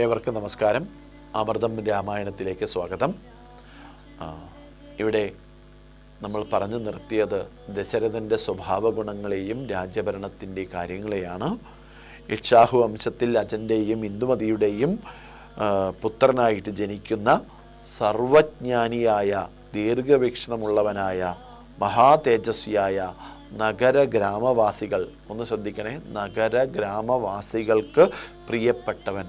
ഏവർക്കും നമസ്കാരം. അമൃതം രാമായണത്തിലേക്ക് സ്വാഗതം. ഇവിടെ നമ്മൾ പറഞ്ഞു നിർത്തിയത് ദശരഥൻ്റെ സ്വഭാവ ഗുണങ്ങളെയും രാജ്യഭരണത്തിൻ്റെ കാര്യങ്ങളെയാണ്. ഇക്ഷാഹു വംശത്തിൽ അജൻ്റെയും ഇന്ദുമതിയുടെയും പുത്രനായിട്ട് ജനിക്കുന്ന സർവജ്ഞാനിയായ ദീർഘവീക്ഷണമുള്ളവനായ മഹാതേജസ്വിയായ നഗര ഗ്രാമവാസികൾ, ഒന്ന് ശ്രദ്ധിക്കണേ, നഗര ഗ്രാമവാസികൾക്ക് പ്രിയപ്പെട്ടവൻ.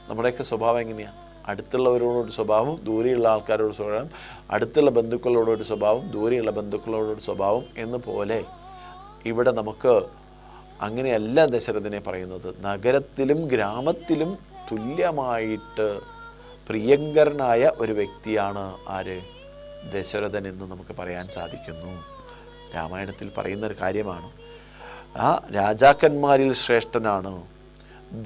നമ്മുടെയൊക്കെ സ്വഭാവം എങ്ങനെയാണ്? അടുത്തുള്ളവരോടൊരു സ്വഭാവം, ദൂരെയുള്ള ആൾക്കാരോട് സ്വഭാവം, അടുത്തുള്ള ബന്ധുക്കളോടൊരു സ്വഭാവം, ദൂരെയുള്ള ബന്ധുക്കളോടൊരു സ്വഭാവം എന്നപോലെ ഇവിടെ നമുക്ക് അങ്ങനെയല്ല ദശരഥനെ പറയുന്നത്. നഗരത്തിലും ഗ്രാമത്തിലും തുല്യമായിട്ട് പ്രിയങ്കരനായ ഒരു വ്യക്തിയാണ് ആര്? ദശരഥൻ എന്ന് നമുക്ക് പറയാൻ സാധിക്കുന്നു. രാമായണത്തിൽ പറയുന്നൊരു കാര്യമാണ്. ആ രാജാക്കന്മാരിൽ ശ്രേഷ്ഠനാണ്,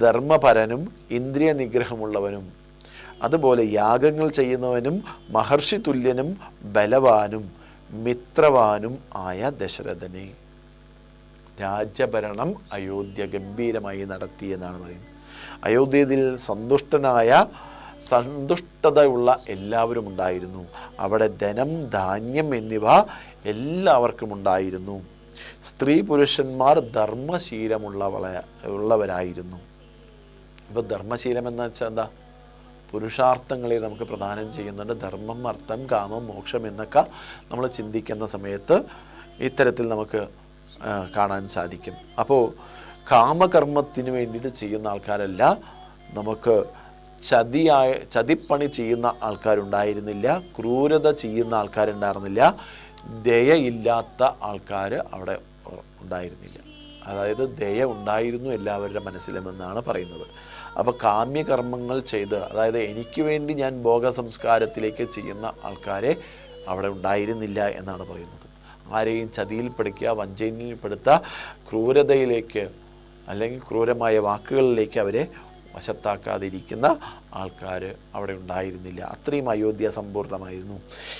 ധർമ്മപരനും ഇന്ദ്രിയ നിഗ്രഹമുള്ളവനും, അതുപോലെ യാഗങ്ങൾ ചെയ്യുന്നവനും മഹർഷി തുല്യനും ബലവാനും മിത്രവാനും ആയ ദശരഥനെ. രാജ്യഭരണം അയോധ്യ ഗംഭീരമായി നടത്തി എന്നാണ് പറയുന്നത്. അയോധ്യയിൽ സന്തുഷ്ടതയുള്ള എല്ലാവരും ഉണ്ടായിരുന്നു. അവിടെ ധനം, ധാന്യം എന്നിവ എല്ലാവർക്കും ഉണ്ടായിരുന്നു. സ്ത്രീ പുരുഷന്മാർ ധർമ്മശീലമുള്ളവരായിരുന്നു. ഇപ്പോൾ ധർമ്മശീലം എന്ന് വെച്ചാൽ എന്താ? പുരുഷാർത്ഥങ്ങളെ നമുക്ക് പ്രദാനം ചെയ്യുന്നുണ്ട്. ധർമ്മം, അർത്ഥം, കാമം, മോക്ഷം എന്നൊക്കെ നമ്മൾ ചിന്തിക്കുന്ന സമയത്ത് ഇത്തരത്തിൽ നമുക്ക് കാണാൻ സാധിക്കും. അപ്പോൾ കാമകർമ്മത്തിന് വേണ്ടിയിട്ട് ചെയ്യുന്ന ആൾക്കാരല്ല, നമുക്ക് ചതിപ്പണി ചെയ്യുന്ന ആൾക്കാരുണ്ടായിരുന്നില്ല, ക്രൂരത ചെയ്യുന്ന ആൾക്കാരുണ്ടായിരുന്നില്ല, ദയയില്ലാത്ത ആൾക്കാർ അവിടെ ഉണ്ടായിരുന്നില്ല. അതായത് ദയ ഉണ്ടായിരുന്നു എല്ലാവരുടെ മനസ്സിലുമെന്നാണ് പറയുന്നത്. അപ്പോൾ കാമ്യകർമ്മങ്ങൾ ചെയ്ത്, അതായത് എനിക്ക് വേണ്ടി ഞാൻ ഭോഗസംസ്കാരത്തിലേക്ക് ചെയ്യുന്ന ആൾക്കാരെ അവിടെ ഉണ്ടായിരുന്നില്ല എന്നാണ് പറയുന്നത്. ആരെയും ചതിയിൽപ്പെടുത്തുക, വഞ്ചനയിൽപ്പെടുത്തുക, ക്രൂരതയിലേക്ക് അല്ലെങ്കിൽ ക്രൂരമായ വാക്കുകളിലേക്ക് അവരെ വശത്താക്കാതിരിക്കുന്ന ആൾക്കാർ അവിടെ ഉണ്ടായിരുന്നില്ല. അത്രയും അയോധ്യ സമ്പൂർണ്ണമായിരുന്നു.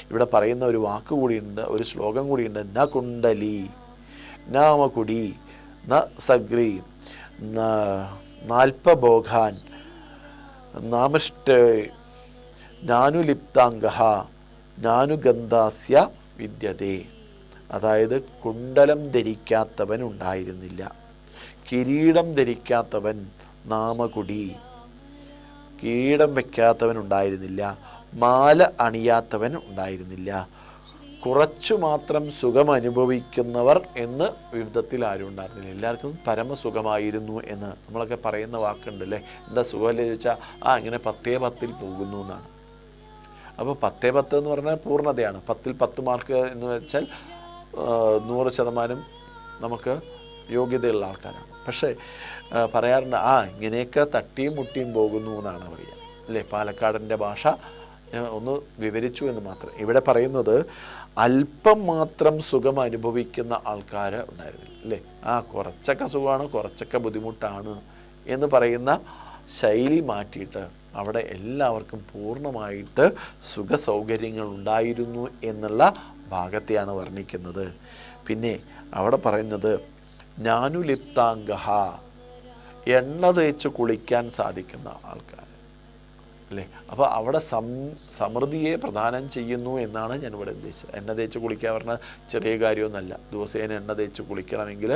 ഇവിടെ പറയുന്ന ഒരു വാക്ക് കൂടിയുണ്ട്, ഒരു ശ്ലോകം കൂടിയുണ്ട്. ന കുണ്ടലി നാമകുടി ന സഗ്രി നാൽപ്പഭോഗാൻ നാമഷ്ട നാനുലിപ്താംഗ നാനുഗന്ധാസ്യ വിദ്യതേ. അതായത് കുണ്ടലം ധരിക്കാത്തവൻ ഉണ്ടായിരുന്നില്ല, കിരീടം ധരിക്കാത്തവൻ, നാമകുടി കിരീടം വയ്ക്കാത്തവൻ ഉണ്ടായിരുന്നില്ല, മാല അണിയാത്തവൻ ഉണ്ടായിരുന്നില്ല, കുറച്ചു മാത്രം സുഖം അനുഭവിക്കുന്നവർ എന്ന് വിധത്തിൽ ആരും ഉണ്ടായിരുന്നില്ല. എല്ലാവർക്കും പരമസുഖമായിരുന്നു എന്ന് നമ്മളൊക്കെ പറയുന്ന വാക്കുണ്ടല്ലേ. എന്താ സുഖമല്ലേ ചോദിച്ചാൽ ഇങ്ങനെ 10/10 പോകുന്നു എന്നാണ്. അപ്പോൾ 10/10 എന്ന് പറഞ്ഞാൽ പൂർണ്ണതയാണ്. 10ൽ 10 മാർക്ക് എന്ന് വെച്ചാൽ 100% നമുക്ക് യോഗ്യതയുള്ള ആൾക്കാരാണ്. പക്ഷേ പറയാറുണ്ട് ഇങ്ങനെയൊക്കെ തട്ടിയും മുട്ടിയും പോകുന്നു എന്നാണ് പറയുക അല്ലേ. പാലക്കാടിൻ്റെ ഭാഷ ഒന്ന് വിവരിച്ചു എന്ന് മാത്രം. ഇവിടെ പറയുന്നത് അല്പം മാത്രം സുഖം അനുഭവിക്കുന്ന ആൾക്കാർ ഉണ്ടായിരുന്നില്ല അല്ലേ. കുറച്ചൊക്കെ സുഖമാണ്, കുറച്ചൊക്കെ ബുദ്ധിമുട്ടാണ് എന്ന് പറയുന്ന ശൈലി മാറ്റിയിട്ട് അവിടെ എല്ലാവർക്കും പൂർണ്ണമായിട്ട് സുഖ സൗകര്യങ്ങൾ ഉണ്ടായിരുന്നു എന്നുള്ള ഭാഗത്തെയാണ് വർണ്ണിക്കുന്നത്. പിന്നെ അവിടെ പറയുന്നത് ജ്ഞാനുലിപ്താംഗ, എണ്ണ തേച്ച് കുളിക്കാൻ സാധിക്കുന്ന ആൾക്കാർ അല്ലേ. അപ്പോൾ അവിടെ സമൃദ്ധിയെ പ്രദാനം ചെയ്യുന്നു എന്നാണ് ഞാനിവിടെ ഉദ്ദേശിച്ചത്. എണ്ണ തേച്ച് കുളിക്കുക പറഞ്ഞാൽ ചെറിയ കാര്യമൊന്നുമല്ല. ദിവസേന എണ്ണ തേച്ച് കുളിക്കണമെങ്കിൽ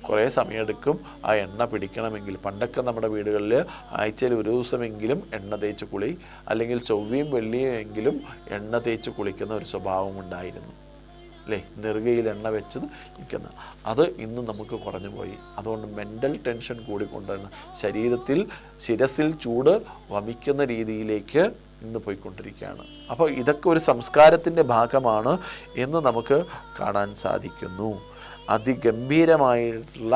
കുറേ സമയമെടുക്കും. ആ എണ്ണ പിടിക്കണമെങ്കിൽ പണ്ടൊക്കെ നമ്മുടെ വീടുകളിൽ ആഴ്ചയിൽ ഒരു ദിവസമെങ്കിലും എണ്ണ തേച്ച് കുളി, അല്ലെങ്കിൽ ചൊവ്വയും വെള്ളിയും എങ്കിലും എണ്ണ തേച്ച് കുളിക്കുന്ന ഒരു സ്വഭാവം ഉണ്ടായിരുന്നു അല്ലേ. നെറുകയിൽ എണ്ണ വെച്ചത് നിൽക്കുന്ന അത് ഇന്ന് നമുക്ക് കുറഞ്ഞു പോയി. അതുകൊണ്ട് മെൻ്റൽ ടെൻഷൻ കൂടിക്കൊണ്ടാണ് ശിരസിൽ ചൂട് വമിക്കുന്ന രീതിയിലേക്ക് ഇന്ന് പോയിക്കൊണ്ടിരിക്കുകയാണ്. അപ്പോൾ ഇതൊക്കെ ഒരു സംസ്കാരത്തിൻ്റെ ഭാഗമാണ് എന്ന് നമുക്ക് കാണാൻ സാധിക്കുന്നു. അതിഗംഭീരമായിട്ടുള്ള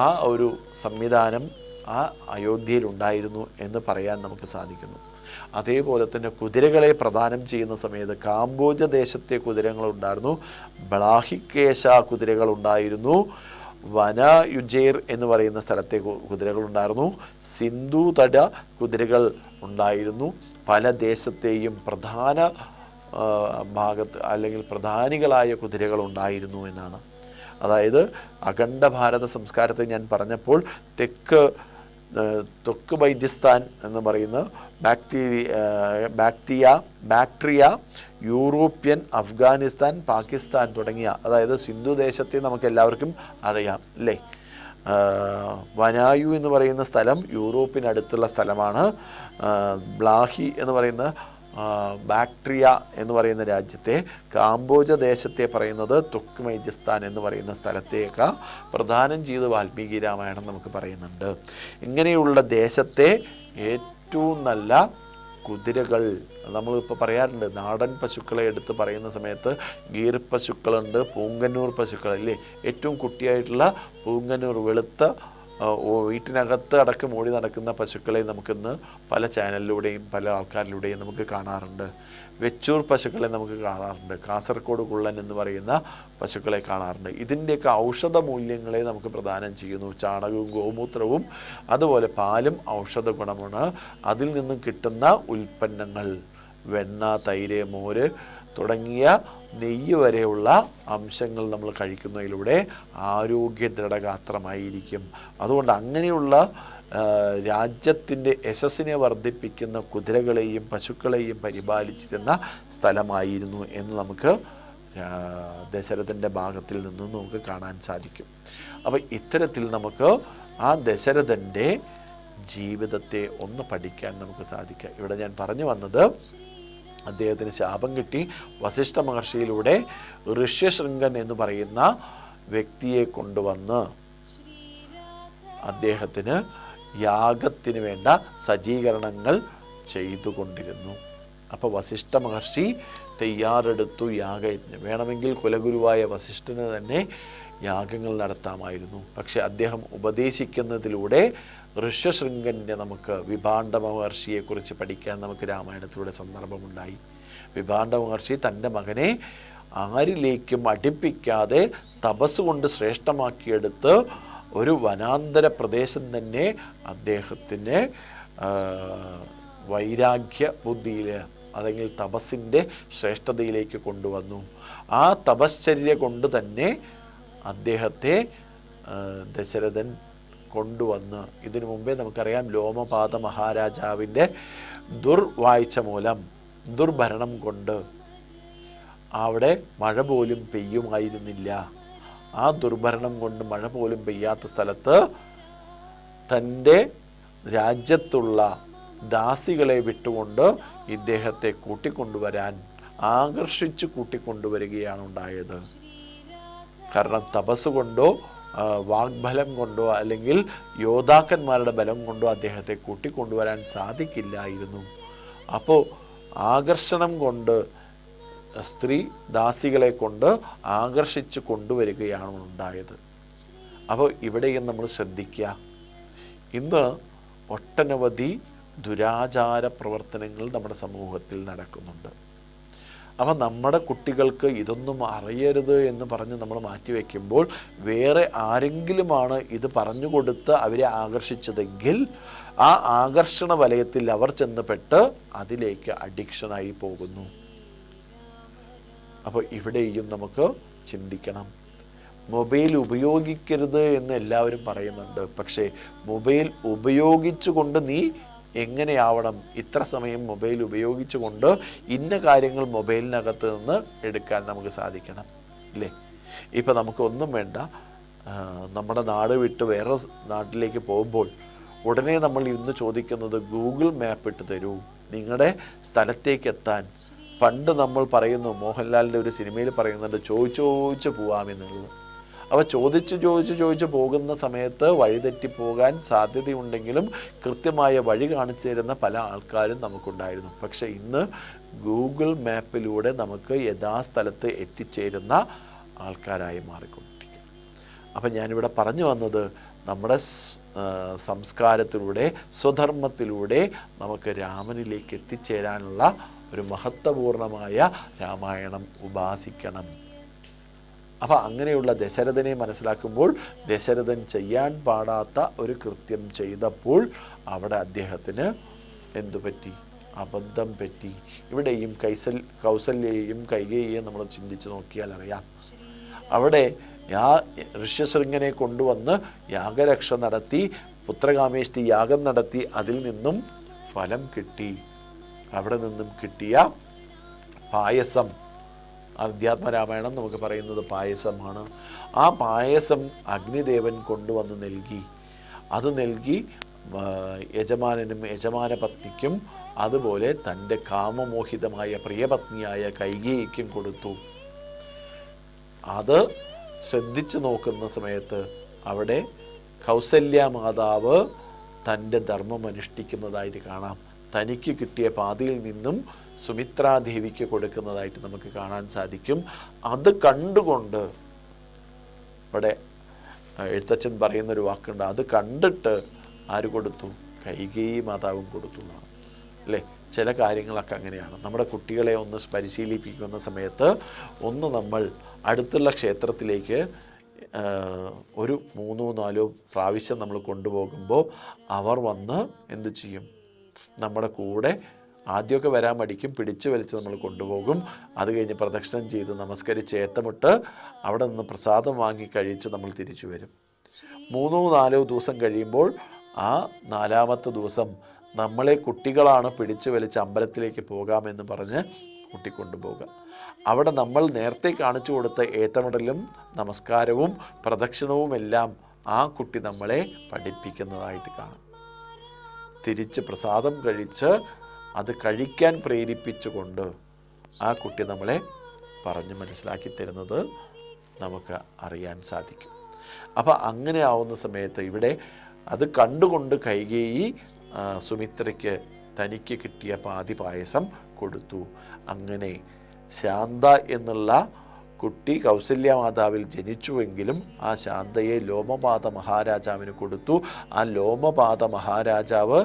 ആ ഒരു സംവിധാനം ആ അയോധ്യയിൽ ഉണ്ടായിരുന്നു എന്ന് പറയാൻ നമുക്ക് സാധിക്കുന്നു. അതേപോലെ തന്നെ കുതിരകളെ പ്രദാനം ചെയ്യുന്ന സമയത്ത് കാംബോജ ദേശത്തെ കുതിരകളുണ്ടായിരുന്നു, ബ്ലാഹിക്കേശ കുതിരകളുണ്ടായിരുന്നു, വനയുജേർ എന്ന് പറയുന്ന സ്ഥലത്തെ കുതിരകളുണ്ടായിരുന്നു, സിന്ധുതട കുതിരകൾ ഉണ്ടായിരുന്നു. പല ദേശത്തെയും പ്രധാന ഭാഗത്ത് അല്ലെങ്കിൽ പ്രധാനികളായ കുതിരകളുണ്ടായിരുന്നു എന്നാണ്. അതായത് അഖണ്ഡ ഭാരത സംസ്കാരത്തെ ഞാൻ പറഞ്ഞപ്പോൾ തെക്ക് ത്വക്ക് ബൈജിസ്ഥാൻ എന്ന് പറയുന്ന ബാക്ട്രിയ യൂറോപ്യൻ, അഫ്ഗാനിസ്ഥാൻ, പാകിസ്ഥാൻ തുടങ്ങിയ, അതായത് സിന്ധു ദേശത്തെ നമുക്ക് എല്ലാവർക്കും അറിയാം അല്ലേ. വനായു എന്ന് പറയുന്ന സ്ഥലം യൂറോപ്പിനടുത്തുള്ള സ്ഥലമാണ്. ബ്ലാഹി എന്ന് പറയുന്ന ബാക്ട്രിയ എന്ന് പറയുന്ന രാജ്യത്തെ, കാംബോജ ദേശത്തെ പറയുന്നത് തുർക്ക്മെനിസ്ഥാൻ എന്ന് പറയുന്ന സ്ഥലത്തേക്ക് പ്രദാനം ചെയ്ത് വാൽമീകി രാമായണം നമുക്ക് പറയുന്നുണ്ട്. ഇങ്ങനെയുള്ള ദേശത്തെ ഏറ്റവും നല്ല കുതിരകൾ, നമ്മളിപ്പോൾ പറയാറുണ്ട് നാടൻ പശുക്കളെ എടുത്ത് പറയുന്ന സമയത്ത് ഗീർ പശുക്കളുണ്ട്, പൂങ്കന്നൂർ പശുക്കൾ അല്ലേ, ഏറ്റവും കുട്ടിയായിട്ടുള്ള പൂങ്കന്നൂർ വെളുത്ത വീട്ടിനകത്ത് അടക്കം ഓടി നടക്കുന്ന പശുക്കളെ നമുക്കിന്ന് പല ചാനലിലൂടെയും പല ആൾക്കാരിലൂടെയും നമുക്ക് കാണാറുണ്ട്. വെച്ചൂർ പശുക്കളെ നമുക്ക് കാണാറുണ്ട്, കാസർഗോഡ് കുള്ളൻ എന്ന് പറയുന്ന പശുക്കളെ കാണാറുണ്ട്. ഇതിൻ്റെയൊക്കെ ഔഷധ മൂല്യങ്ങളെ നമുക്ക് പ്രദാനം ചെയ്യുന്നു. ചാണകവും ഗോമൂത്രവും അതുപോലെ പാലും ഔഷധ ഗുണമാണ്. അതിൽ നിന്നും കിട്ടുന്ന ഉൽപ്പന്നങ്ങൾ, വെണ്ണ, തൈര്, മോര് തുടങ്ങിയ നെയ്യ് വരെയുള്ള അംശങ്ങൾ നമ്മൾ കഴിക്കുന്നതിലൂടെ ആരോഗ്യ ദൃഢഗാത്രമായിരിക്കും. അതുകൊണ്ട് അങ്ങനെയുള്ള രാജ്യത്തിൻ്റെ യശസ്സിനെ വർദ്ധിപ്പിക്കുന്ന കുതിരകളെയും പശുക്കളെയും പരിപാലിച്ചിരുന്ന സ്ഥലമായിരുന്നു എന്ന് നമുക്ക് ദശരഥൻ്റെ ഭാഗത്തിൽ നിന്നും നമുക്ക് കാണാൻ സാധിക്കും. അപ്പോൾ ഇത്തരത്തിൽ നമുക്ക് ആ ദശരഥൻ്റെ ജീവിതത്തെ ഒന്ന് പഠിക്കാൻ നമുക്ക് സാധിക്കാം. ഇവിടെ ഞാൻ പറഞ്ഞു വന്നത്, അദ്ദേഹത്തിന് ശാപം കിട്ടി. വസിഷ്ഠ മഹർഷിയിലൂടെ ഋഷ്യശൃംഗൻ എന്ന് പറയുന്ന വ്യക്തിയെ കൊണ്ടുവന്ന് അദ്ദേഹത്തിന് യാഗത്തിന് വേണ്ട സജ്ജീകരണങ്ങൾ ചെയ്തുകൊണ്ടിരുന്നു. അപ്പോൾ വസിഷ്ഠ മഹർഷി തയ്യാറെടുത്തു യാഗയജ്ഞം. വേണമെങ്കിൽ കുലഗുരുവായ വസിഷ്ഠന് തന്നെ യാഗങ്ങൾ നടത്താമായിരുന്നു. പക്ഷെ അദ്ദേഹം ഉപദേശിക്കുന്നതിലൂടെ ഋഷ്യശൃംഗൻ്റെ നമുക്ക് വിഭാണ്ഡ മഹർഷിയെക്കുറിച്ച് പഠിക്കാൻ നമുക്ക് രാമായണത്തിലൂടെ സന്ദർഭമുണ്ടായി. വിഭാണ്ഡ മഹർഷി തൻ്റെ മകനെ ആരിലേക്കും അടുപ്പിക്കാതെ തപസ് കൊണ്ട് ശ്രേഷ്ഠമാക്കിയെടുത്ത് ഒരു വനാന്തര പ്രദേശം തന്നെ അദ്ദേഹത്തിന് വൈരാഗ്യ ബുദ്ധിയിൽ അല്ലെങ്കിൽ തപസ്സിൻ്റെ ശ്രേഷ്ഠതയിലേക്ക് കൊണ്ടുവന്നു. ആ തപശ്ചര്യ കൊണ്ട് തന്നെ അദ്ദേഹത്തെ ദശരഥൻ കൊണ്ടുവന്ന്, ഇതിനു മുമ്പേ നമുക്കറിയാം ലോമപാത മഹാരാജാവിൻ്റെ ദുർവാഴ്ച മൂലം, ദുർഭരണം കൊണ്ട് അവിടെ മഴ പോലും പെയ്യുമായിരുന്നില്ല. ആ ദുർഭരണം കൊണ്ട് മഴ പോലും പെയ്യാത്ത സ്ഥലത്ത് തൻ്റെ രാജ്യത്തുള്ള ദാസികളെ വിട്ടുകൊണ്ട് ഇദ്ദേഹത്തെ കൂട്ടിക്കൊണ്ടുവരാൻ ആകർഷിച്ച് കൂട്ടിക്കൊണ്ടുവരികയാണ് ഉണ്ടായത്. കാരണം തപസ് കൊണ്ടോ വാഗ്ബലം കൊണ്ടോ അല്ലെങ്കിൽ യോദ്ധാക്കന്മാരുടെ ബലം കൊണ്ടോ അദ്ദേഹത്തെ കൂട്ടിക്കൊണ്ടുവരാൻ സാധിക്കില്ലായിരുന്നു. അപ്പോൾ ആകർഷണം കൊണ്ട്, സ്ത്രീ ദാസികളെ കൊണ്ട് ആകർഷിച്ച് കൊണ്ടുവരികയാണ് ഉണ്ടായത്. അപ്പോൾ ഇവിടെയും നമ്മൾ ശ്രദ്ധിക്കുക, ഇന്ന് ഒട്ടനവധി ദുരാചാര പ്രവർത്തനങ്ങൾ നമ്മുടെ സമൂഹത്തിൽ നടക്കുന്നുണ്ട്. അപ്പം നമ്മുടെ കുട്ടികൾക്ക് ഇതൊന്നും അറിയരുത് എന്ന് പറഞ്ഞ് നമ്മൾ മാറ്റിവെക്കുമ്പോൾ വേറെ ആരെങ്കിലുമാണ് ഇത് പറഞ്ഞു കൊടുത്ത് അവരെ ആകർഷിച്ചതെങ്കിൽ ആ ആകർഷണ വലയത്തിൽ അവർ ചെന്നപ്പെട്ട് അതിലേക്ക് അഡിക്ഷനായി പോകുന്നു. അപ്പോൾ ഇവിടെയും നമുക്ക് ചിന്തിക്കണം. മൊബൈൽ ഉപയോഗിക്കരുത് എന്ന് എല്ലാവരും പറയുന്നുണ്ട്. പക്ഷേ മൊബൈൽ ഉപയോഗിച്ചുകൊണ്ട് നീ എങ്ങനെയാവണം, ഇത്ര സമയം മൊബൈൽ ഉപയോഗിച്ചുകൊണ്ട് ഇന്ന കാര്യങ്ങൾ മൊബൈലിനകത്ത് നിന്ന് എടുക്കാൻ നമുക്ക് സാധിക്കണം അല്ലേ. ഇപ്പം നമുക്കൊന്നും വേണ്ട, നമ്മുടെ നാട് വിട്ട് വേറെ നാട്ടിലേക്ക് പോകുമ്പോൾ ഉടനെ നമ്മൾ ഇന്ന് ചോദിക്കുന്നത് ഗൂഗിൾ മാപ്പ് ഇട്ട് തരൂ നിങ്ങളുടെ സ്ഥലത്തേക്ക് എത്താൻ. പണ്ട് നമ്മൾ പറയുന്നു, മോഹൻലാലിൻ്റെ ഒരു സിനിമയിൽ പറയുന്നുണ്ട്, ചോദിച്ചു പോവാമെന്നുള്ളത്. അപ്പോൾ ചോദിച്ച് പോകുന്ന സമയത്ത് വഴിതെറ്റിപ്പോകാൻ സാധ്യതയുണ്ടെങ്കിലും കൃത്യമായ വഴി കാണിച്ചു തരുന്ന പല ആൾക്കാരും നമുക്കുണ്ടായിരുന്നു. പക്ഷേ ഇന്ന് ഗൂഗിൾ മാപ്പിലൂടെ നമുക്ക് യഥാസ്ഥലത്ത് എത്തിച്ചേരുന്ന ആൾക്കാരായി മാറിക്കൊണ്ടിരിക്കും. അപ്പം ഞാനിവിടെ പറഞ്ഞു വന്നത്, നമ്മുടെ സംസ്കാരത്തിലൂടെ സ്വധർമ്മത്തിലൂടെ നമുക്ക് രാമനിലേക്ക് എത്തിച്ചേരാനുള്ള ഒരു മഹത്വപൂർണമായ രാമായണം ഉപാസിക്കണം. അപ്പോൾ അങ്ങനെയുള്ള ദശരഥനെ മനസ്സിലാക്കുമ്പോൾ ദശരഥൻ ചെയ്യാൻ പാടാത്ത ഒരു കൃത്യം ചെയ്തപ്പോൾ അവിടെ അദ്ദേഹത്തിന് എന്തു പറ്റി? അബദ്ധം പറ്റി. ഇവിടെയും കൗസല്യയെയും കൈകേയിയെയും നമ്മൾ ചിന്തിച്ച് നോക്കിയാൽ അറിയാം. അവിടെ ഋഷ്യശൃംഗനെ കൊണ്ടുവന്ന് യാഗരക്ഷ നടത്തി പുത്രകാമേഷ്ടി യാഗം നടത്തി അതിൽ നിന്നും ഫലം കിട്ടി. അവിടെ നിന്നും കിട്ടിയ പായസം, അധ്യാത്മരാമായണം നമുക്ക് പറയുന്നത് പായസമാണ്. ആ പായസം അഗ്നിദേവൻ കൊണ്ടുവന്ന് നൽകി. അത് നൽകി യജമാനനും യജമാനപത്നിക്കും അതുപോലെ തൻ്റെ കാമമോഹിതമായ പ്രിയപത്നിയായ കൈകേയിക്കും കൊടുത്തു. അത് ശ്രദ്ധിച്ചു നോക്കുന്ന സമയത്ത് അവിടെ കൗസല്യ മാതാവ് തൻ്റെ ധർമ്മം അനുഷ്ഠിക്കുന്നതായിട്ട് കാണാം. തനിക്ക് കിട്ടിയ പാതിയിൽ നിന്നും സുമിത്രാദേവിക്ക് കൊടുക്കുന്നതായിട്ട് നമുക്ക് കാണാൻ സാധിക്കും. അത് കണ്ടുകൊണ്ട് ഇവിടെ എഴുത്തച്ഛൻ പറയുന്നൊരു വാക്കുണ്ട്, അത് കണ്ടിട്ട് ആര് കൊടുത്തു? കൈകേയി മാതാവും കൊടുത്തു എന്നാണ് അല്ലേ. ചില കാര്യങ്ങളൊക്കെ അങ്ങനെയാണ്. നമ്മുടെ കുട്ടികളെ ഒന്ന് പരിശീലിപ്പിക്കുന്ന സമയത്ത് ഒന്ന് നമ്മൾ അടുത്തുള്ള ക്ഷേത്രത്തിലേക്ക് ഒരു 3-4 പ്രാവശ്യം നമ്മൾ കൊണ്ടുപോകുമ്പോൾ അവർ വന്ന് എന്ത് ചെയ്യും? നമ്മുടെ കൂടെ ആദ്യമൊക്കെ വരാൻ മടിക്കും, പിടിച്ചു വലിച്ച് നമ്മൾ കൊണ്ടുപോകും. അത് കഴിഞ്ഞ് പ്രദക്ഷിണം ചെയ്ത് നമസ്കരിച്ച് ഏത്തമിട്ട് അവിടെ നിന്ന് പ്രസാദം വാങ്ങി കഴിച്ച് നമ്മൾ തിരിച്ചു വരും. 3-4 ദിവസം കഴിയുമ്പോൾ ആ 4ാമത്തെ ദിവസം നമ്മളെ കുട്ടികളാണ് പിടിച്ചു വലിച്ച് അമ്പലത്തിലേക്ക് പോകാമെന്ന് പറഞ്ഞ് കൂട്ടിക്കൊണ്ടുപോകുക. അവിടെ നമ്മൾ നേരത്തെ കാണിച്ചു കൊടുത്ത ഏത്തമിടലും നമസ്കാരവും പ്രദക്ഷിണവുമെല്ലാം ആ കുട്ടി നമ്മളെ പഠിപ്പിക്കുന്നതായിട്ട് കാണാം. തിരിച്ച് പ്രസാദം കഴിച്ച് അത് കഴിക്കാൻ പ്രേരിപ്പിച്ചുകൊണ്ട് ആ കുട്ടി നമ്മളെ പറഞ്ഞ് മനസ്സിലാക്കി തരുന്നത് നമുക്ക് അറിയാൻ സാധിക്കും. അപ്പോൾ അങ്ങനെ ആവുന്ന സമയത്ത് ഇവിടെ അത് കണ്ടുകൊണ്ട് കൈകേയി സുമിത്രയ്ക്ക് തനിക്ക് കിട്ടിയ പാതി പായസം കൊടുത്തു. അങ്ങനെ ശാന്ത എന്നുള്ള കുട്ടി കൗസല്യ മാതാവിൽ ജനിച്ചുവെങ്കിലും ആ ശാന്തയെ ലോമപാത മഹാരാജാവിന് കൊടുത്തു. ആ ലോമപാത മഹാരാജാവ്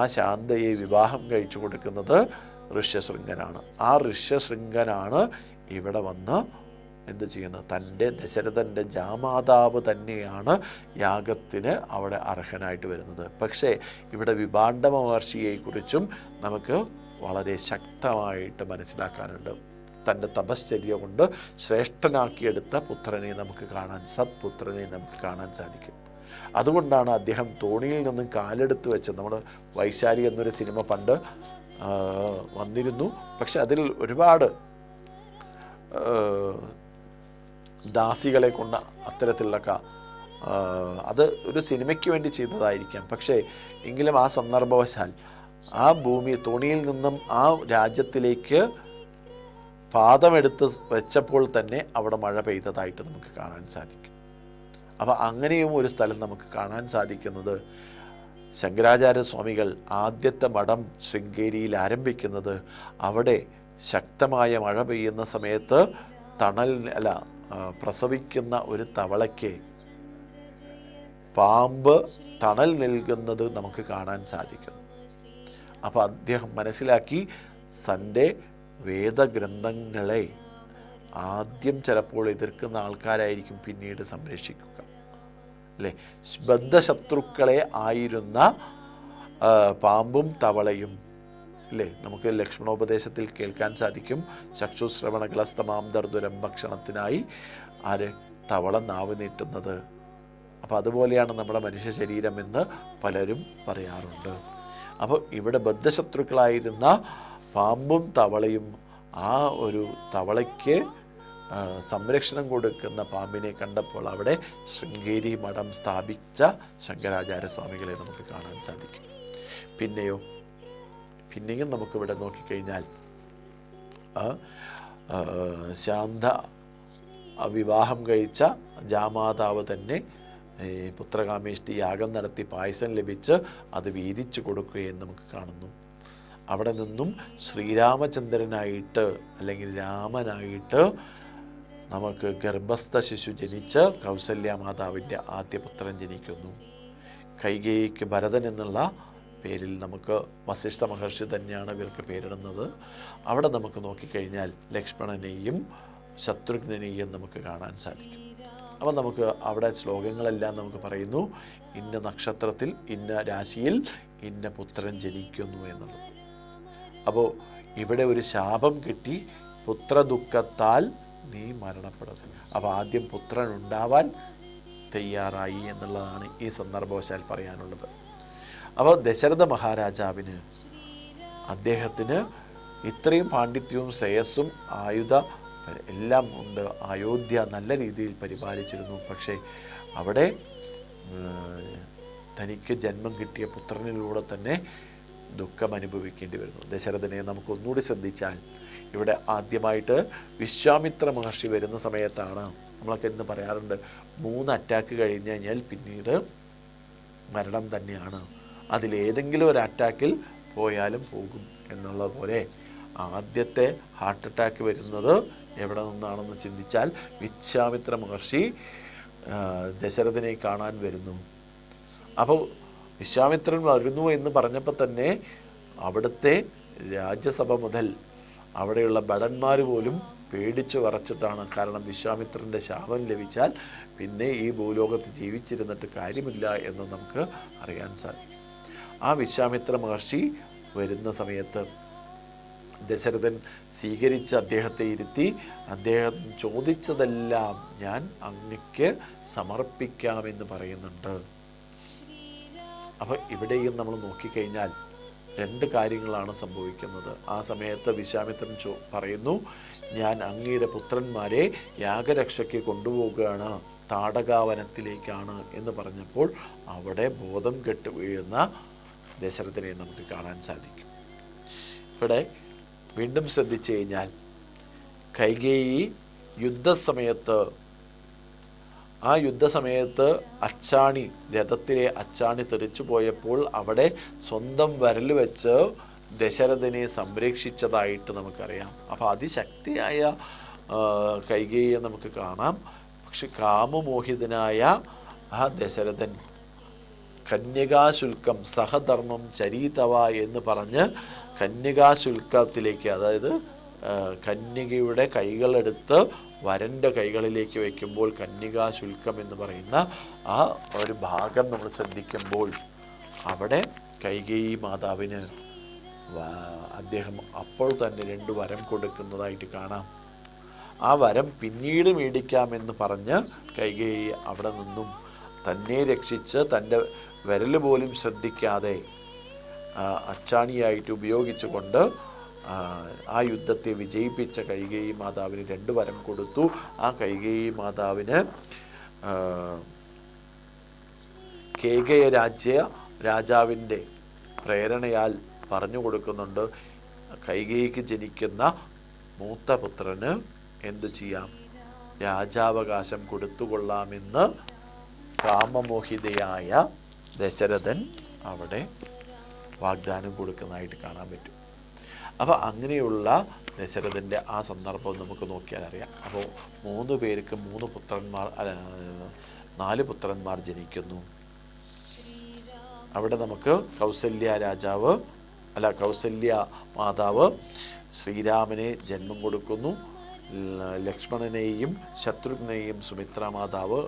ആ ശാന്തയെ വിവാഹം കഴിച്ചു കൊടുക്കുന്നത് ഋഷ്യശൃംഗനാണ്. ആ ഋഷ്യശൃംഗനാണ് ഇവിടെ വന്ന് എന്ത് ചെയ്യുന്നത്? തൻ്റെ ദശരഥൻ്റെ ജാമാതാവ് തന്നെയാണ് യാഗത്തിന് അവിടെ അർഹനായിട്ട് വരുന്നത്. പക്ഷേ ഇവിടെ വിഭാണ്ഡ മഹർഷിയെക്കുറിച്ചും നമുക്ക് വളരെ ശക്തമായിട്ട് മനസ്സിലാക്കാനുണ്ട്. തൻ്റെ തപശ്ചര്യ കൊണ്ട് ശ്രേഷ്ഠനാക്കിയെടുത്ത പുത്രനെ നമുക്ക് കാണാൻ, സത്പുത്രനെ നമുക്ക് കാണാൻ സാധിക്കും. അതുകൊണ്ടാണ് അദ്ദേഹം തോണിയിൽ നിന്നും കാലെടുത്ത് വെച്ച്, നമ്മുടെ വൈശാലി എന്നൊരു സിനിമ പണ്ട് വന്നിരുന്നു. പക്ഷെ അതിൽ ഒരുപാട് ദാസികളെ കൊണ്ട് അത്തരത്തിലൊക്കെ അത് ഒരു സിനിമയ്ക്ക് വേണ്ടി ചെയ്തതായിരിക്കാം. പക്ഷേ എങ്കിലും ആ സന്ദർഭവശാൽ ആ ഭൂമി തോണിയിൽ നിന്നും ആ രാജ്യത്തിലേക്ക് പാദമെടുത്ത് വെച്ചപ്പോൾ തന്നെ അവിടെ മഴ പെയ്തതായിട്ട് നമുക്ക് കാണാൻ സാധിക്കും. അപ്പോൾ അങ്ങനെയും ഒരു സ്ഥലം നമുക്ക് കാണാൻ സാധിക്കുന്നത് ശങ്കരാചാര്യ സ്വാമികൾ ആദ്യത്തെ മഠം ശൃംഗേരിയിൽ ആരംഭിക്കുന്നത് അവിടെ ശക്തമായ മഴ പെയ്യുന്ന സമയത്ത് പ്രസവിക്കുന്ന ഒരു തവളയ്ക്ക് പാമ്പ് തണൽ നൽകുന്നത് നമുക്ക് കാണാൻ സാധിക്കും. അപ്പോൾ അദ്ദേഹം മനസ്സിലാക്കി തൻ്റെ വേദഗ്രന്ഥങ്ങളെ ആദ്യം ചിലപ്പോൾ എതിർക്കുന്ന ആൾക്കാരായിരിക്കും പിന്നീട് സംരക്ഷിക്കുക അല്ലേ. ബദ്ധശത്രുക്കളെ ആയിരുന്ന പാമ്പും തവളയും അല്ലേ, നമുക്ക് ലക്ഷ്മണോപദേശത്തിൽ കേൾക്കാൻ സാധിക്കും. ചക്ഷുശ്രവണകളസ്തമാം ദർദുരം ഭക്ഷണത്തിനായി ആര്? തവള നാവ് നീട്ടുന്നത്. അപ്പോൾ അതുപോലെയാണ് നമ്മുടെ മനുഷ്യ ശരീരം എന്ന് പലരും പറയാറുണ്ട്. അപ്പോൾ ഇവിടെ ബദ്ധശത്രുക്കളായിരുന്ന പാമ്പും തവളയും ആ ഒരു തവളയ്ക്ക് സംരക്ഷണം കൊടുക്കുന്ന പാമ്പിനെ കണ്ടപ്പോൾ അവിടെ ശൃംഗേരി മഠം സ്ഥാപിച്ച ശങ്കരാചാര്യ സ്വാമികളെ നമുക്ക് കാണാൻ സാധിക്കും. പിന്നെയും നമുക്കിവിടെ നോക്കിക്കഴിഞ്ഞാൽ ശാന്ത വിവാഹം കഴിച്ച ജാമാതാവ് തന്നെ പുത്രകാമേഷ്ടി യാഗം നടത്തി പായസം ലഭിച്ച് അത് വീതിച്ചു കൊടുക്കുകയും നമുക്ക് കാണുന്നു. അവിടെ നിന്നും ശ്രീരാമചന്ദ്രനായിട്ട് അല്ലെങ്കിൽ രാമനായിട്ട് നമുക്ക് ഗർഭസ്ഥ ശിശു ജനിച്ച് കൗസല്യ മാതാവിൻ്റെ ആദ്യ പുത്രൻ ജനിക്കുന്നു. കൈകേയിക്ക് ഭരതൻ എന്നുള്ള പേരിൽ നമുക്ക് വസിഷ്ഠ മഹർഷി തന്നെയാണ് ഇവർക്ക് പേരിടുന്നത്. അവിടെ നമുക്ക് നോക്കിക്കഴിഞ്ഞാൽ ലക്ഷ്മണനെയും ശത്രുഘ്നെയും നമുക്ക് കാണാൻ സാധിക്കും. അപ്പോൾ നമുക്ക് അവിടെ ശ്ലോകങ്ങളെല്ലാം നമുക്ക് പറയുന്നു, ഇന്ന നക്ഷത്രത്തിൽ ഇന്ന രാശിയിൽ ഇന്ന പുത്രൻ ജനിക്കുന്നു എന്നുള്ളത്. അപ്പോൾ ഇവിടെ ഒരു ശാപം കിട്ടി, പുത്രദുഃഖത്താൽ നീ മരണപ്പെടുന്നു. അപ്പോൾ ആദ്യം പുത്രൻ ഉണ്ടാവാൻ തയ്യാറായി എന്നുള്ളതാണ് ഈ സന്ദർഭവശാൽ പറയാനുള്ളത്. അപ്പോൾ ദശരഥ മഹാരാജാവിന്, അദ്ദേഹത്തിന് ഇത്രയും പാണ്ഡിത്യവും ശ്രേയസ്സും ആയുധ എല്ലാം ഉണ്ട്. അയോധ്യ നല്ല രീതിയിൽ പരിപാലിച്ചിരുന്നു. പക്ഷേ അവിടെ തനിക്ക് ജന്മം കിട്ടിയ പുത്രനിലൂടെ തന്നെ ദുഃഖം അനുഭവിക്കേണ്ടി വരുന്നു. ദശരഥനെ നമുക്ക് ഒന്നുകൂടി ശ്രദ്ധിച്ചാൽ, ഇവിടെ ആദ്യമായിട്ട് വിശ്വാമിത്ര മഹർഷി വരുന്ന സമയത്താണ്, നമ്മളൊക്കെ ഇന്ന് പറയാറുണ്ട് 3 അറ്റാക്ക് കഴിഞ്ഞ് കഴിഞ്ഞാൽ പിന്നീട് മരണം തന്നെയാണ്, അതിലേതെങ്കിലും ഒരു അറ്റാക്കിൽ പോയാലും പോകും എന്നുള്ള പോലെ ആദ്യത്തെ ഹാർട്ട് അറ്റാക്ക് വരുന്നത് എവിടെ നിന്നാണെന്ന് ചിന്തിച്ചാൽ വിശ്വാമിത്ര മഹർഷി ദശരഥനെ കാണാൻ വരുന്നു. അപ്പോൾ വിശ്വാമിത്രൻ വരുന്നു എന്ന് പറഞ്ഞപ്പോൾ തന്നെ അവിടുത്തെ രാജ്യസഭ മുതൽ അവിടെയുള്ള ഭടന്മാർ പോലും പേടിച്ചു വറച്ചിട്ടാണ്. കാരണം വിശ്വാമിത്രൻ്റെ ശാപം ലഭിച്ചാൽ പിന്നെ ഈ ഭൂലോകത്ത് ജീവിച്ചിരുന്നിട്ട് കാര്യമില്ല എന്ന് നമുക്ക് അറിയാൻ സാധിക്കും. ആ വിശ്വാമിത്ര മഹർഷി വരുന്ന സമയത്ത് ദശരഥൻ സ്വീകരിച്ച് അദ്ദേഹത്തെ ഇരുത്തി, അദ്ദേഹം ചോദിച്ചതെല്ലാം ഞാൻ അങ്ങയ്ക്ക് സമർപ്പിക്കാമെന്ന് പറയുന്നുണ്ട്. അപ്പോൾ ഇവിടെയും നമ്മൾ നോക്കിക്കഴിഞ്ഞാൽ 2 കാര്യങ്ങളാണ് സംഭവിക്കുന്നത്. ആ സമയത്ത് വിശ്വാമിത്രൻ പറയുന്നു, ഞാൻ അങ്ങയുടെ പുത്രന്മാരെ യാഗരക്ഷയ്ക്ക് കൊണ്ടുപോവുകയാണ്, താടകാവനത്തിലേക്കാണ് എന്ന് പറഞ്ഞപ്പോൾ അവിടെ ബോധം കെട്ട് വീഴുന്ന ദശരഥനെ നമുക്ക് കാണാൻ സാധിക്കും. ഇവിടെ വീണ്ടും ശ്രദ്ധിച്ചു കഴിഞ്ഞാൽ കൈകേയി യുദ്ധസമയത്ത് അച്ചാണി, രഥത്തിലെ അച്ചാണി തെറിച്ചു പോയപ്പോൾ അവിടെ സ്വന്തം വിരൽ വെച്ച് ദശരഥനെ സംരക്ഷിച്ചതായിട്ട് നമുക്കറിയാം. അപ്പോൾ അതിശക്തിയായ കൈകേയിയെ നമുക്ക് കാണാം. പക്ഷെ കാമമോഹിതനായ ആ ദശരഥൻ കന്യകാശുൽക്കം സഹധർമ്മം ചരീതവ എന്ന് പറഞ്ഞ് കന്യകാശുൽക്കത്തിലേക്ക്, അതായത് കന്യകയുടെ കൈകളെടുത്ത് വരൻ്റെ കൈകളിലേക്ക് വയ്ക്കുമ്പോൾ കന്യകാശുൽക്കം എന്ന് പറയുന്ന ആ ഒരു ഭാഗം നമ്മൾ ശ്രദ്ധിക്കുമ്പോൾ അവിടെ കൈകേയി മാതാവിന് അദ്ദേഹം അപ്പോൾ തന്നെ 2 വരം കൊടുക്കുന്നതായിട്ട് കാണാം. ആ വരം പിന്നീട് മേടിക്കാമെന്ന് പറഞ്ഞ് കൈകേയി അവിടെ നിന്നും തന്നെ രക്ഷിച്ച് തൻ്റെ വിരൽ പോലും ശ്രദ്ധിക്കാതെ അച്ചാണിയായിട്ട് ഉപയോഗിച്ചുകൊണ്ട് ആ യുദ്ധത്തെ വിജയിപ്പിച്ച കൈകേയി മാതാവിന് 2 വരം കൊടുത്തു. ആ കൈകേയി മാതാവിന് കേകയ രാജാവിൻ്റെ പ്രേരണയാൽ പറഞ്ഞു കൊടുക്കുന്നുണ്ട്, കൈകേയിക്ക് ജനിക്കുന്ന മൂത്ത പുത്രന് എന്തു ചെയ്യാം, രാജാവകാശം കൊടുത്തുകൊള്ളാമെന്ന് കാമമോഹിതയായ ദശരഥൻ അവിടെ വാഗ്ദാനം കൊടുക്കുന്നതായിട്ട് കാണാൻ പറ്റും. അപ്പോൾ അങ്ങനെയുള്ള ദശരഥൻ്റെ ആ സന്ദർഭം നമുക്ക് നോക്കിയാൽ അറിയാം. അപ്പോൾ 3 പേർക്ക് 3 പുത്രന്മാർ 4 പുത്രന്മാർ ജനിക്കുന്നു. അവിടെ നമുക്ക് കൗസല്യ മാതാവ് ശ്രീരാമനെ ജന്മം കൊടുക്കുന്നു. ലക്ഷ്മണനെയും ശത്രുഘ്നെയും സുമിത്ര മാതാവ്,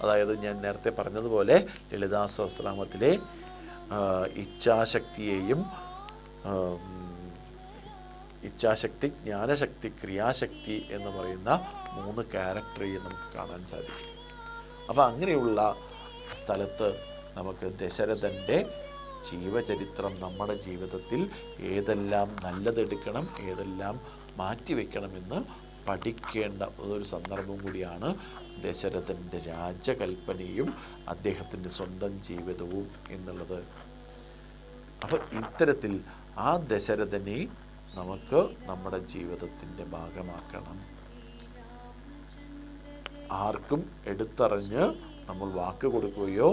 അതായത് ഞാൻ നേരത്തെ പറഞ്ഞതുപോലെ ലളിതാ സഹസ്രനാമത്തിലെ ഇച്ഛാശക്തി, ജ്ഞാനശക്തി, ക്രിയാശക്തി എന്ന് പറയുന്ന 3 ക്യാരക്ടറെയും നമുക്ക് കാണാൻ സാധിക്കും. അപ്പോൾ അങ്ങനെയുള്ള സ്ഥലത്ത് നമുക്ക് ദശരഥൻ്റെ ജീവചരിത്രം നമ്മുടെ ജീവിതത്തിൽ ഏതെല്ലാം നല്ലതെടുക്കണം, ഏതെല്ലാം മാറ്റിവെക്കണമെന്ന് പഠിക്കേണ്ട ഒരു സന്ദർഭം കൂടിയാണ് ദശരഥൻ്റെ രാജകൽപ്പനയും അദ്ദേഹത്തിൻ്റെ സ്വന്തം ജീവിതവും എന്നുള്ളത്. അപ്പോൾ ഇത്തരത്തിൽ ആ ദശരഥനെ നമുക്ക് നമ്മുടെ ജീവിതത്തിൻ്റെ ഭാഗമാക്കണം. ആർക്കും എടുത്തറിഞ്ഞ് നമ്മൾ വാക്ക് കൊടുക്കുകയോ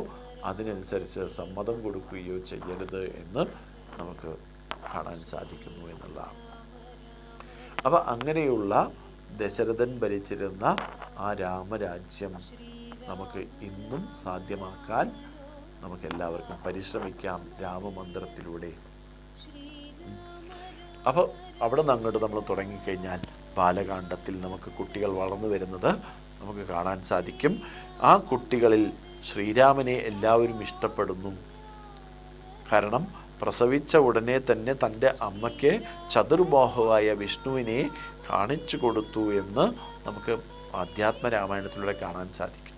അതിനനുസരിച്ച് സമ്മതം കൊടുക്കുകയോ ചെയ്യരുത് എന്ന് നമുക്ക് കാണാൻ സാധിക്കുന്നു എന്നുള്ളതാണ്. അപ്പോൾ അങ്ങനെയുള്ള ദശരഥൻ ഭരിച്ചിരുന്ന ആ രാമരാജ്യം നമുക്ക് ഇന്നും സാധ്യമാക്കാൻ നമുക്കെല്ലാവർക്കും പരിശ്രമിക്കാം രാമമന്ത്രത്തിലൂടെ. അപ്പോൾ അവിടെ നിന്ന് അങ്ങോട്ട് നമ്മൾ തുടങ്ങിക്കഴിഞ്ഞാൽ ബാലകാണ്ഡത്തിൽ നമുക്ക് കുട്ടികൾ വളർന്നു വരുന്നത് നമുക്ക് കാണാൻ സാധിക്കും. ആ കുട്ടികളിൽ ശ്രീരാമനെ എല്ലാവരും ഇഷ്ടപ്പെടുന്നു. കാരണം പ്രസവിച്ച ഉടനെ തന്നെ തൻ്റെ അമ്മയ്ക്ക് ചതുർബാഹുവായ വിഷ്ണുവിനെ കാണിച്ചു കൊടുത്തു എന്ന് നമുക്ക് ആധ്യാത്മരാമായണത്തിലൂടെ കാണാൻ സാധിക്കും.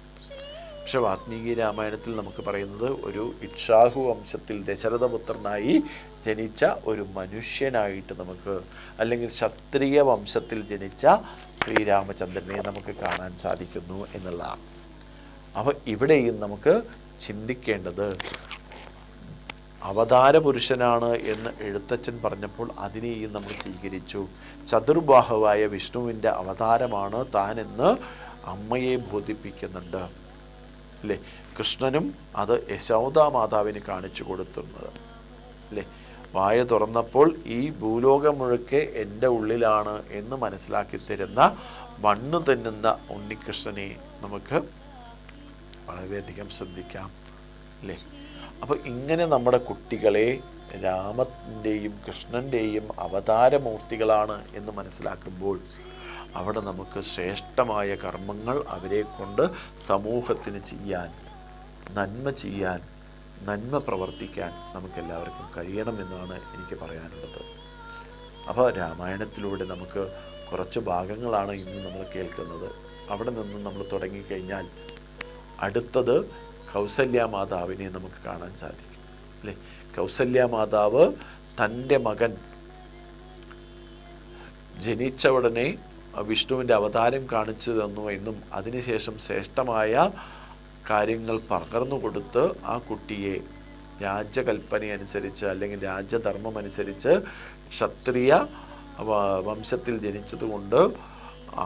പക്ഷെ വാത്മീകി രാമായണത്തിൽ നമുക്ക് പറയുന്നത് ഒരു ഇക്ഷ്വാകു വംശത്തിൽ ദശരഥപുത്രനായി ജനിച്ച ഒരു മനുഷ്യനായിട്ട് നമുക്ക്, അല്ലെങ്കിൽ ക്ഷത്രിയ വംശത്തിൽ ജനിച്ച ശ്രീരാമചന്ദ്രനെ നമുക്ക് കാണാൻ സാധിക്കുന്നു എന്നുള്ളതാണ്. അപ്പോൾ ഇവിടെയും നമുക്ക് ചിന്തിക്കേണ്ടത്, അവതാര പുരുഷനാണ് എന്ന് എഴുത്തച്ഛൻ പറഞ്ഞപ്പോൾ അതിനെയും നമ്മൾ സ്വീകരിച്ചു. ചതുർബാഹുവായ വിഷ്ണുവിൻ്റെ അവതാരമാണ് താനെന്ന് അമ്മയെ ബോധിപ്പിക്കുന്നുണ്ട് അല്ലേ. കൃഷ്ണനും അത് യശോദാ മാതാവിന് കാണിച്ചു കൊടുത്തുന്നത് അല്ലേ. വായ തുറന്നപ്പോൾ ഈ ഭൂലോകം മുഴുക്കെ എൻ്റെ ഉള്ളിലാണ് എന്ന് മനസ്സിലാക്കി തരുന്ന മണ്ണ് തിന്നുന്ന ഉണ്ണികൃഷ്ണനെ നമുക്ക് വളരെയധികം ശ്രദ്ധിക്കാം അല്ലേ. അപ്പോൾ ഇങ്ങനെ നമ്മുടെ കുട്ടികളെ രാമൻ്റെയും കൃഷ്ണൻ്റെയും അവതാരമൂർത്തികളാണ് എന്ന് മനസ്സിലാക്കുമ്പോൾ അവിടെ നമുക്ക് ശ്രേഷ്ഠമായ കർമ്മങ്ങൾ അവരെ കൊണ്ട് സമൂഹത്തിന് ചെയ്യാൻ, നന്മ ചെയ്യാൻ, നന്മ പ്രവർത്തിക്കാൻ നമുക്കെല്ലാവർക്കും കഴിയണമെന്നാണ് എനിക്ക് പറയാനുള്ളത്. അപ്പോൾ രാമായണത്തിലൂടെ നമുക്ക് കുറച്ച് ഭാഗങ്ങളാണ് ഇന്ന് നമ്മൾ കേൾക്കുന്നത്. അവിടെ നിന്ന് നമ്മൾ തുടങ്ങിക്കഴിഞ്ഞാൽ അടുത്തത് കൗസല്യ മാതാവിനെ നമുക്ക് കാണാൻ സാധിക്കും അല്ലേ. കൗസല്യ മാതാവ് തൻ്റെ മകൻ ജനിച്ച ഉടനെ വിഷ്ണുവിൻ്റെ അവതാരം കാണിച്ചു തന്നു എന്നും അതിനുശേഷം ശ്രേഷ്ഠമായ കാര്യങ്ങൾ പകർന്നു കൊടുത്ത് ആ കുട്ടിയെ രാജകൽപ്പന അനുസരിച്ച് അല്ലെങ്കിൽ രാജധർമ്മം അനുസരിച്ച് ക്ഷത്രിയ വംശത്തിൽ ജനിച്ചതുകൊണ്ട്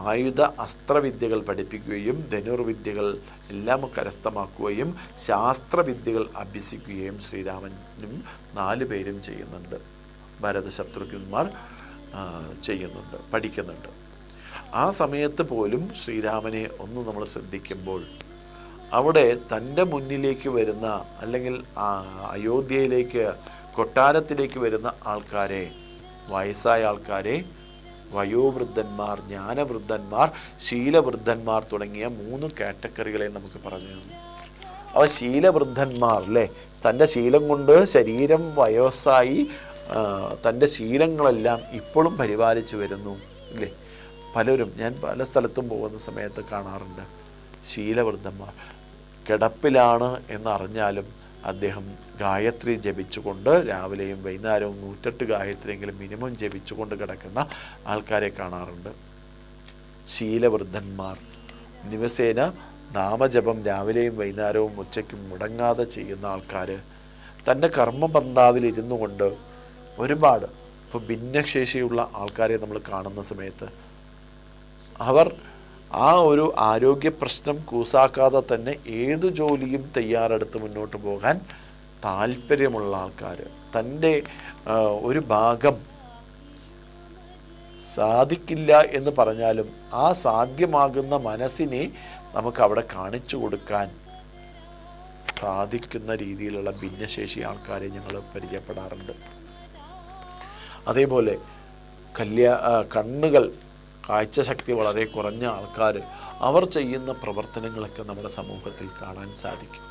ആയുധ അസ്ത്രവിദ്യകൾ പഠിപ്പിക്കുകയും ധനുർവിദ്യകൾ എല്ലാം കരസ്ഥമാക്കുകയും ശാസ്ത്രവിദ്യകൾ അഭ്യസിക്കുകയും ശ്രീരാമനും 4 പേരും ചെയ്യുന്നുണ്ട്. ഭരതശത്രുഘ്നന്മാർ ചെയ്യുന്നുണ്ട്, പഠിക്കുന്നുണ്ട്. ആ സമയത്ത് പോലും ശ്രീരാമനെ ഒന്ന് നമ്മൾ ശ്രദ്ധിക്കുമ്പോൾ അവിടെ തൻ്റെ മുന്നിലേക്ക് വരുന്ന, അല്ലെങ്കിൽ അയോധ്യയിലേക്ക് കൊട്ടാരത്തിലേക്ക് വരുന്ന ആൾക്കാരെ, വയസ്സായ ആൾക്കാരെ, വയോവൃദ്ധന്മാർ, ജ്ഞാനവൃദ്ധന്മാർ, ശീലവൃദ്ധന്മാർ തുടങ്ങിയ 3 കാറ്റഗറികളെ നമുക്ക് പറഞ്ഞു തന്നു. അവ ശീലവൃദ്ധന്മാർ അല്ലേ, തൻ്റെ ശീലം കൊണ്ട് ശരീരം വയസ്സായി തൻ്റെ ശീലങ്ങളെല്ലാം ഇപ്പോഴും പരിപാലിച്ചു വരുന്നു ഇല്ലേ. പലരും, ഞാൻ പല സ്ഥലത്തും പോകുന്ന സമയത്ത് കാണാറുണ്ട്, ശീലവൃദ്ധന്മാർ കിടപ്പിലാണ് എന്നറിഞ്ഞാലും അദ്ദേഹം ഗായത്രി ജപിച്ചുകൊണ്ട് രാവിലെയും വൈകുന്നേരവും 108 ഗായത്രിയെങ്കിലും മിനിമം ജപിച്ചുകൊണ്ട് കിടക്കുന്ന ആൾക്കാരെ കാണാറുണ്ട്. ശീലവൃദ്ധന്മാർ ദിവസേന നാമജപം രാവിലെയും വൈകുന്നേരവും ഉച്ചയ്ക്കും മുടങ്ങാതെ ചെയ്യുന്ന ആൾക്കാർ, തൻ്റെ കർമ്മപന്താവിലിരുന്നു കൊണ്ട് ഒരുപാട്, ഇപ്പോൾ ഭിന്നശേഷിയുള്ള ആൾക്കാരെ നമ്മൾ കാണുന്ന സമയത്ത് അവർ ആ ഒരു ആരോഗ്യ പ്രശ്നം കൂസാക്കാതെ തന്നെ ഏതു ജോലിയും തയ്യാറെടുത്ത് മുന്നോട്ട് പോകാൻ താല്പര്യമുള്ള ആൾക്കാർ, തൻ്റെ ഒരു ഭാഗം സാധിക്കില്ല എന്ന് പറഞ്ഞാലും ആ സാധ്യമാകുന്ന മനസ്സിനെ നമുക്ക് അവിടെ കാണിച്ചു കൊടുക്കാൻ സാധിക്കുന്ന രീതിയിലുള്ള ഭിന്നശേഷി ആൾക്കാരെ ഞങ്ങൾ പരിചയപ്പെടാറുണ്ട്. അതേപോലെ കണ്ണുകൾ, കാഴ്ചശക്തി വളരെ കുറഞ്ഞ ആൾക്കാർ, അവർ ചെയ്യുന്ന പ്രവർത്തനങ്ങളൊക്കെ നമ്മുടെ സമൂഹത്തിൽ കാണാൻ സാധിക്കും.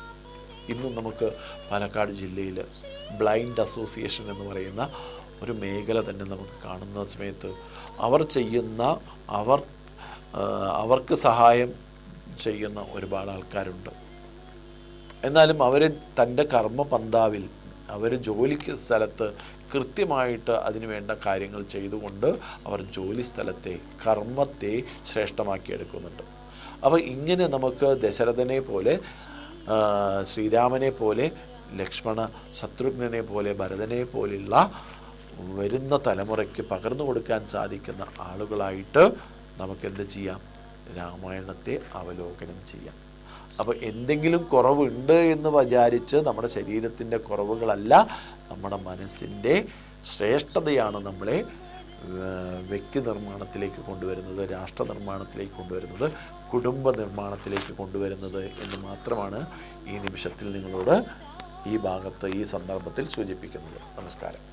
ഇന്നും നമുക്ക് പാലക്കാട് ജില്ലയിൽ ബ്ലൈൻഡ് അസോസിയേഷൻ എന്ന് പറയുന്ന ഒരു മേഖല തന്നെ നമുക്ക് കാണുന്ന സമയത്ത് അവർ ചെയ്യുന്ന, അവർക്ക് സഹായം ചെയ്യുന്ന ഒരുപാട് ആൾക്കാരുണ്ട്. എന്നാലും അവർ തൻ്റെ കർമ്മപന്താവിൽ, അവർ ജോലിക്ക് സ്ഥലത്ത് കൃത്യമായിട്ട് അതിനു വേണ്ട കാര്യങ്ങൾ ചെയ്തുകൊണ്ട് അവർ ജോലി സ്ഥലത്തെ കർമ്മത്തെ ശ്രേഷ്ഠമാക്കിയെടുക്കുന്നുണ്ട്. അപ്പോൾ ഇങ്ങനെ നമുക്ക് ദശരഥനെ പോലെ, ശ്രീരാമനെ പോലെ, ലക്ഷ്മണ ശത്രുഘ്നനെ പോലെ, ഭരതനെ പോലെയുള്ള വരുന്ന തലമുറയ്ക്ക് പകർന്നു കൊടുക്കാൻ സാധിക്കുന്ന ആളുകളായിട്ട് നമുക്കെന്ത് ചെയ്യാം? രാമായണത്തെ അവലോകനം ചെയ്യാം. അപ്പോൾ എന്തെങ്കിലും കുറവുണ്ട് എന്ന് വിചാരിച്ച് നമ്മുടെ ശരീരത്തിൻ്റെ കുറവുകളല്ല, നമ്മുടെ മനസ്സിൻ്റെ ശ്രേഷ്ഠതയാണ് നമ്മളെ വ്യക്തി നിർമ്മാണത്തിലേക്ക് കൊണ്ടുവരുന്നത്, രാഷ്ട്ര നിർമ്മാണത്തിലേക്ക് കൊണ്ടുവരുന്നത്, കുടുംബ നിർമ്മാണത്തിലേക്ക് കൊണ്ടുവരുന്നത് എന്ന് മാത്രമാണ് ഈ നിമിഷത്തിൽ നിങ്ങളോട് ഈ ഭാഗത്ത്, ഈ സന്ദർഭത്തിൽ സൂചിപ്പിക്കുന്നത്. നമസ്കാരം.